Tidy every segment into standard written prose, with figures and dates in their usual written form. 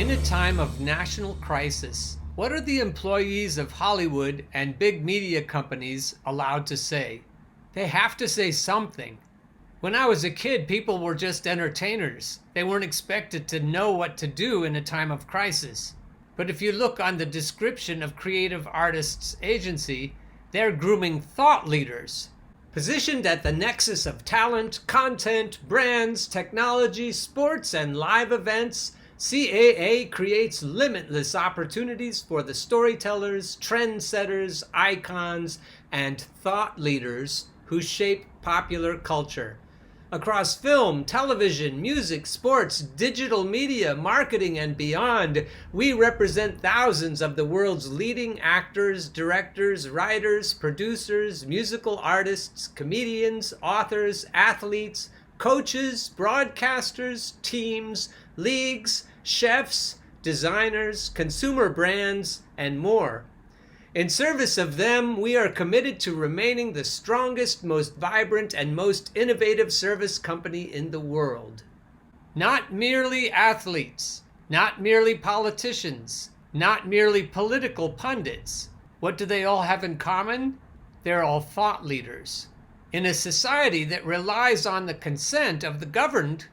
In a time of national crisis, what are the employees of Hollywood and big media companies allowed to say? They have to say something. When I was a kid, people were just entertainers. They weren't expected to know what to do in a time of crisis. But if you look on the description of Creative Artists Agency, they're grooming thought leaders. Positioned at the nexus of talent, content, brands, technology, sports, and live events, CAA creates limitless opportunities for the storytellers, trendsetters, icons, and thought leaders who shape popular culture. Across film, television, music, sports, digital media, marketing, and beyond, we represent thousands of the world's leading actors, directors, writers, producers, musical artists, comedians, authors, athletes, coaches, broadcasters, teams, leagues, chefs, designers, consumer brands, and more. In service of them, we are committed to remaining the strongest, most vibrant, and most innovative service company in the world. Not merely athletes, not merely politicians, not merely political pundits. What do they all have in common? They're all thought leaders. In a society that relies on the consent of the governed,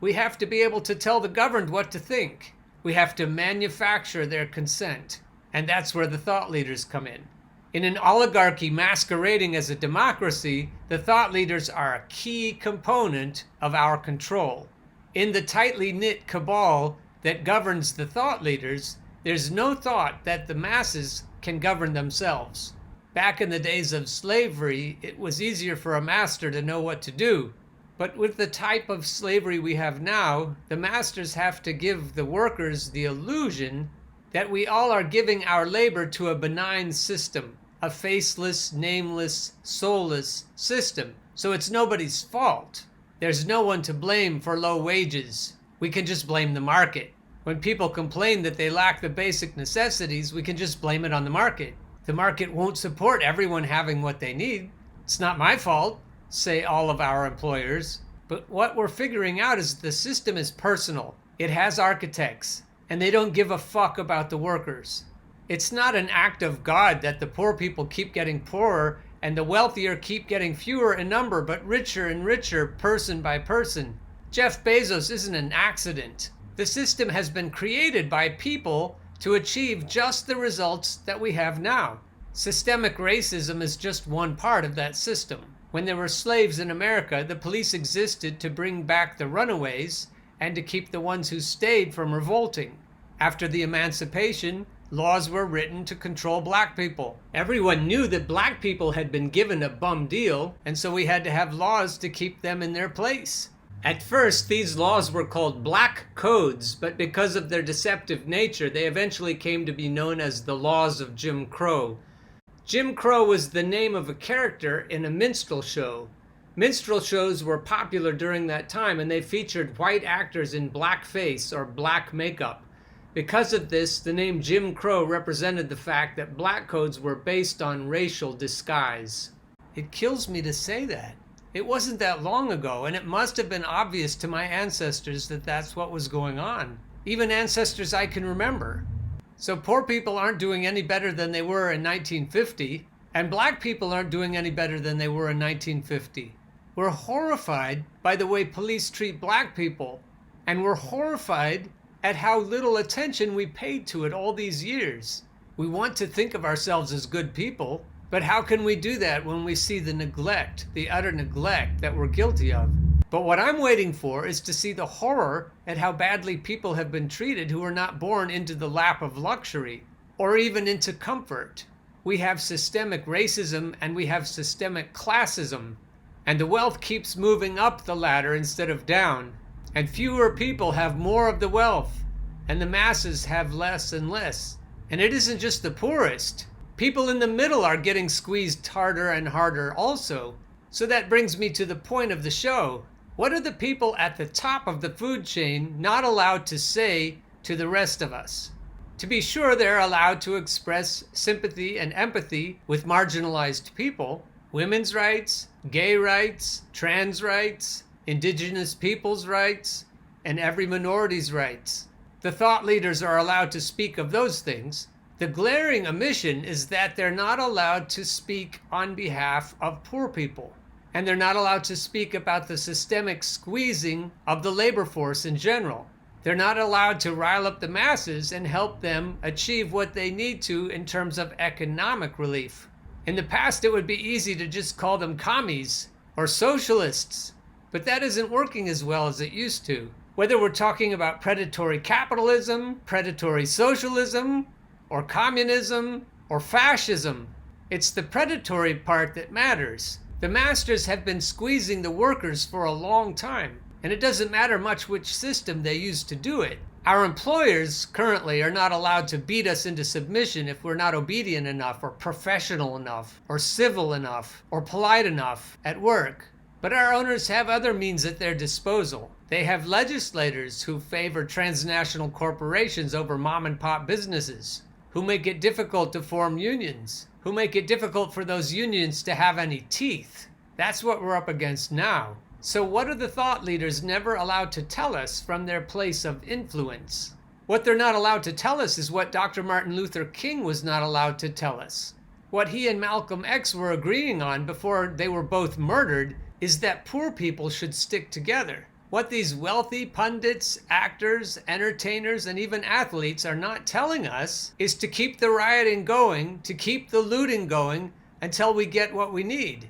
we have to be able to tell the governed what to think. We have to manufacture their consent. And that's where the thought leaders come in. In an oligarchy masquerading as a democracy, the thought leaders are a key component of our control. In the tightly knit cabal that governs the thought leaders, there's no thought that the masses can govern themselves. Back in the days of slavery, it was easier for a master to know what to do. But with the type of slavery we have now, the masters have to give the workers the illusion that we all are giving our labor to a benign system, a faceless, nameless, soulless system. So it's nobody's fault. There's no one to blame for low wages. We can just blame the market. When people complain that they lack the basic necessities, we can just blame it on the market. The market won't support everyone having what they need. It's not my fault, say all of our employers. But what we're figuring out is the system is personal. It has architects. And they don't give a fuck about the workers. It's not an act of God that the poor people keep getting poorer and the wealthier keep getting fewer in number, but richer and richer person by person. Jeff Bezos isn't an accident. The system has been created by people to achieve just the results that we have now. Systemic racism is just one part of that system. When there were slaves in America, the police existed to bring back the runaways and to keep the ones who stayed from revolting. After the emancipation, laws were written to control black people. Everyone knew that black people had been given a bum deal, and so we had to have laws to keep them in their place. At first, these laws were called black codes, but because of their deceptive nature, they eventually came to be known as the laws of Jim Crow. Jim Crow was the name of a character in a minstrel show. Minstrel shows were popular during that time, and they featured white actors in blackface or black makeup. Because of this, the name Jim Crow represented the fact that black codes were based on racial disguise. It kills me to say that. It wasn't that long ago, and it must have been obvious to my ancestors that that's what was going on. Even ancestors I can remember. So poor people aren't doing any better than they were in 1950, and black people aren't doing any better than they were in 1950. We're horrified by the way police treat black people, and we're horrified at how little attention we paid to it all these years. We want to think of ourselves as good people, but how can we do that when we see the neglect, the utter neglect that we're guilty of? But what I'm waiting for is to see the horror at how badly people have been treated who are not born into the lap of luxury, or even into comfort. We have systemic racism and we have systemic classism, and the wealth keeps moving up the ladder instead of down. And fewer people have more of the wealth, and the masses have less and less. And it isn't just the poorest. People in the middle are getting squeezed harder and harder also. So that brings me to the point of the show. What are the people at the top of the food chain not allowed to say to the rest of us? To be sure, they're allowed to express sympathy and empathy with marginalized people, women's rights, gay rights, trans rights, indigenous peoples' rights, and every minority's rights. The thought leaders are allowed to speak of those things. The glaring omission is that they're not allowed to speak on behalf of poor people. And they're not allowed to speak about the systemic squeezing of the labor force in general. They're not allowed to rile up the masses and help them achieve what they need to in terms of economic relief. In the past, it would be easy to just call them commies or socialists, but that isn't working as well as it used to. Whether we're talking about predatory capitalism, predatory socialism, or communism, or fascism, it's the predatory part that matters. The masters have been squeezing the workers for a long time, and it doesn't matter much which system they use to do it. Our employers currently are not allowed to beat us into submission if we're not obedient enough, or professional enough, or civil enough, or polite enough at work. But our owners have other means at their disposal. They have legislators who favor transnational corporations over mom and pop businesses, who make it difficult to form unions, who make it difficult for those unions to have any teeth. That's what we're up against now. So what are the thought leaders never allowed to tell us from their place of influence? What they're not allowed to tell us is what Dr. Martin Luther King was not allowed to tell us. What he and Malcolm X were agreeing on before they were both murdered is that poor people should stick together. What these wealthy pundits, actors, entertainers, and even athletes are not telling us is to keep the rioting going, to keep the looting going until we get what we need.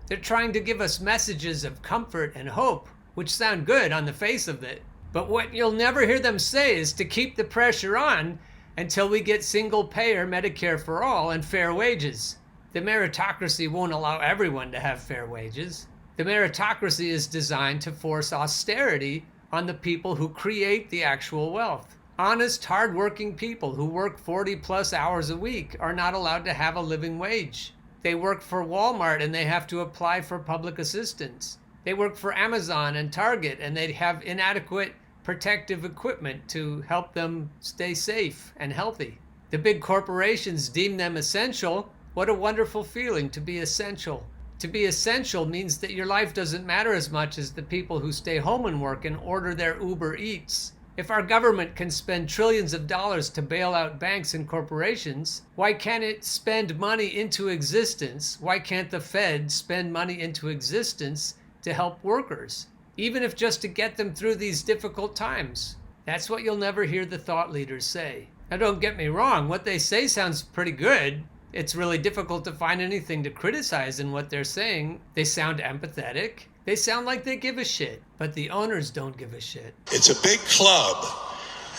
They're trying to give us messages of comfort and hope, which sound good on the face of it. But what you'll never hear them say is to keep the pressure on until we get single-payer Medicare for all and fair wages. The meritocracy won't allow everyone to have fair wages. The meritocracy is designed to force austerity on the people who create the actual wealth. Honest, hard-working people who work 40-plus hours a week are not allowed to have a living wage. They work for Walmart and they have to apply for public assistance. They work for Amazon and Target and they have inadequate protective equipment to help them stay safe and healthy. The big corporations deem them essential. What a wonderful feeling to be essential. To be essential means that your life doesn't matter as much as the people who stay home and work and order their Uber Eats. If our government can spend trillions of dollars to bail out banks and corporations, why can't it spend money into existence? Why can't the Fed spend money into existence to help workers? Even if just to get them through these difficult times. That's what you'll never hear the thought leaders say. Now don't get me wrong, what they say sounds pretty good. It's really difficult to find anything to criticize in what they're saying. They sound empathetic. They sound like they give a shit. But the owners don't give a shit. It's a big club,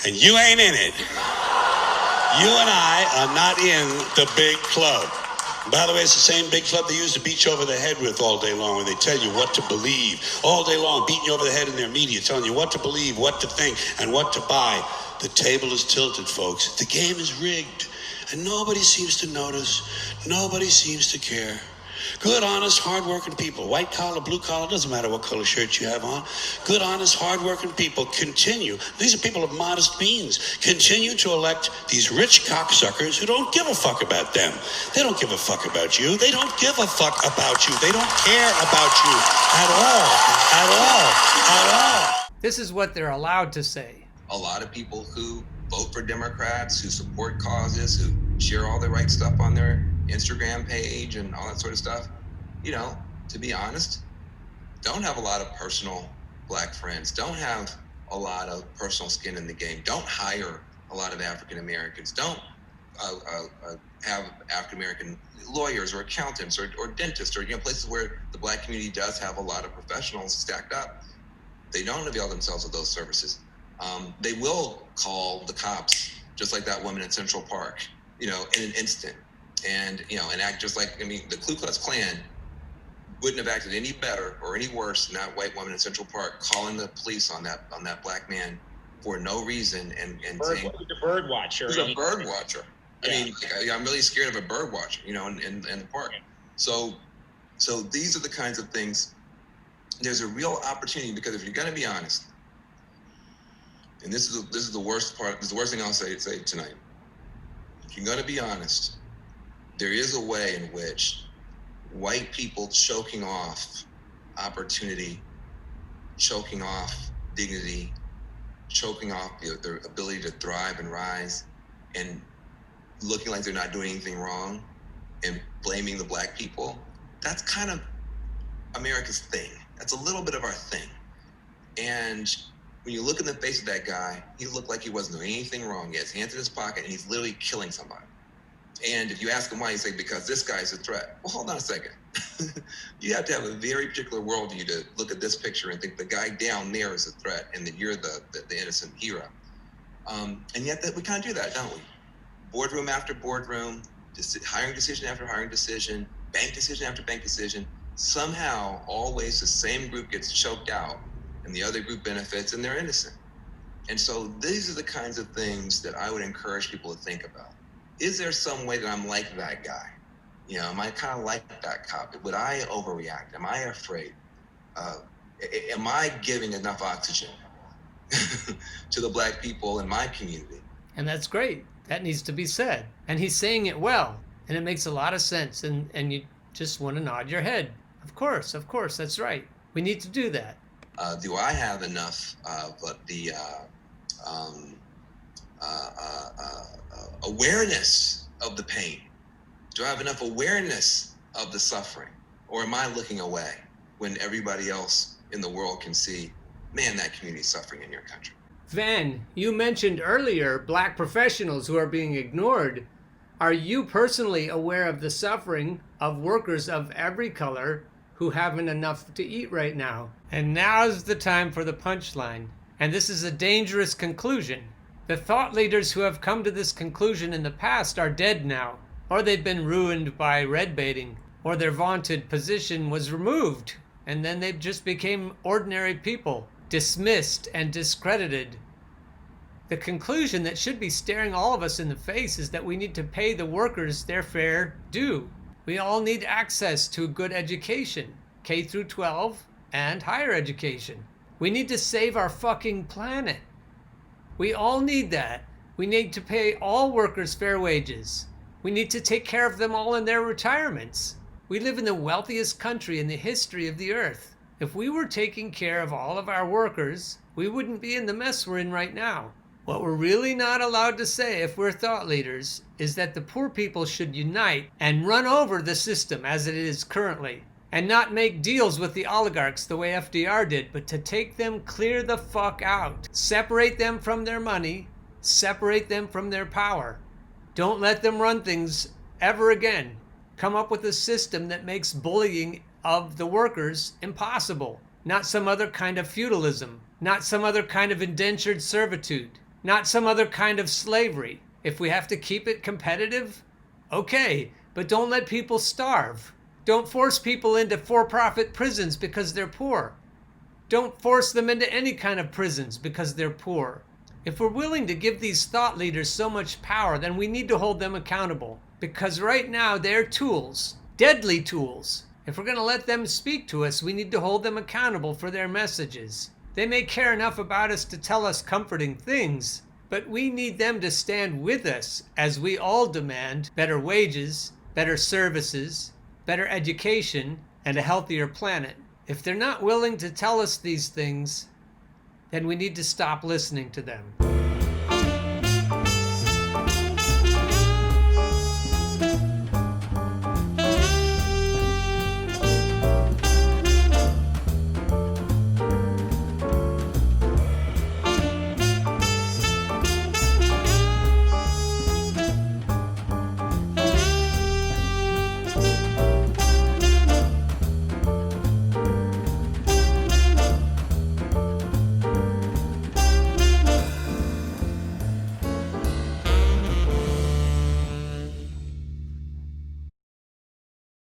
and you ain't in it. You and I are not in the big club. By the way, it's the same big club they used to beat you over the head with all day long when they tell you what to believe. All day long, beating you over the head in their media, telling you what to believe, what to think, and what to buy. The table is tilted, folks. The game is rigged, and nobody seems to notice. Nobody seems to care. Good, honest, hard-working people, white collar, blue collar, doesn't matter what color shirt you have on. Good, honest, hard-working people continue. These are people of modest means. Continue to elect these rich cocksuckers who don't give a fuck about them. They don't give a fuck about you. They don't give a fuck about you. They don't care about you at all, at all, at all. This is what they're allowed to say. A lot of people who vote for Democrats, who support causes, who share all the right stuff on their Instagram page and all that sort of stuff, you know, to be honest, don't have a lot of personal black friends, don't have a lot of personal skin in the game, don't hire a lot of African Americans, don't have African American lawyers or accountants or dentists or, you know, places where the black community does have a lot of professionals stacked up. They don't avail themselves of those services. They will call the cops, just like that woman in Central Park, you know, in an instant. And, you know, and act just like, I mean, the Ku Klux Klan wouldn't have acted any better or any worse than that white woman in Central Park calling the police on that black man for no reason and saying, a bird watcher. He's a bird watcher. Yeah. I mean, I'm really scared of a bird watcher, you know, in the park. So these are the kinds of things. There's a real opportunity, because if you're going to be honest, and this is the worst part, this is the worst thing I'll say tonight. If you're going to be honest, there is a way in which white people choking off opportunity, choking off dignity, choking off their ability to thrive and rise, and looking like they're not doing anything wrong and blaming the black people. That's kind of America's thing. That's a little bit of our thing. And when you look in the face of that guy, he looked like he wasn't doing anything wrong. He has hands in his pocket and he's literally killing somebody. And if you ask him why, you say, because this guy's a threat. Well, hold on a second. You have to have a very particular worldview to look at this picture and think the guy down there is a threat and that you're the innocent hero. And yet that we kind of do that, don't we? Boardroom after boardroom, hiring decision after hiring decision, bank decision after bank decision. Somehow, always the same group gets choked out and the other group benefits and they're innocent. And so these are the kinds of things that I would encourage people to think about. Is there some way that I'm like that guy? You know, am I kind of like that cop? Would I overreact? Am I afraid? Am I giving enough oxygen to the black people in my community? And that's great. That needs to be said. And he's saying it well. And it makes a lot of sense. And you just want to nod your head. Of course, that's right. We need to do that. Do I have enough awareness of the pain? Do I have enough awareness of the suffering? Or am I looking away when everybody else in the world can see, man, that community is suffering in your country? Van, you mentioned earlier black professionals who are being ignored. Are you personally aware of the suffering of workers of every color who haven't enough to eat right now? And now's the time for the punchline. And this is a dangerous conclusion. The thought leaders who have come to this conclusion in the past are dead now, or they've been ruined by red baiting, or their vaunted position was removed, and then they just became ordinary people, dismissed and discredited. The conclusion that should be staring all of us in the face is that we need to pay the workers their fair due. We all need access to a good education, K through 12 and higher education. We need to save our fucking planet. We all need that. We need to pay all workers fair wages. We need to take care of them all in their retirements. We live in the wealthiest country in the history of the earth. If we were taking care of all of our workers, we wouldn't be in the mess we're in right now. What we're really not allowed to say if we're thought leaders is that the poor people should unite and run over the system as it is currently, and not make deals with the oligarchs the way FDR did, but to take them clear the fuck out. Separate them from their money, separate them from their power. Don't let them run things ever again. Come up with a system that makes bullying of the workers impossible. Not some other kind of feudalism, not some other kind of indentured servitude, not some other kind of slavery. If we have to keep it competitive, okay, but don't let people starve. Don't force people into for-profit prisons because they're poor. Don't force them into any kind of prisons because they're poor. If we're willing to give these thought leaders so much power, then we need to hold them accountable. Because right now they're tools, deadly tools. If we're going to let them speak to us, we need to hold them accountable for their messages. They may care enough about us to tell us comforting things, but we need them to stand with us as we all demand better wages, better services, better education, and a healthier planet. If they're not willing to tell us these things, then we need to stop listening to them.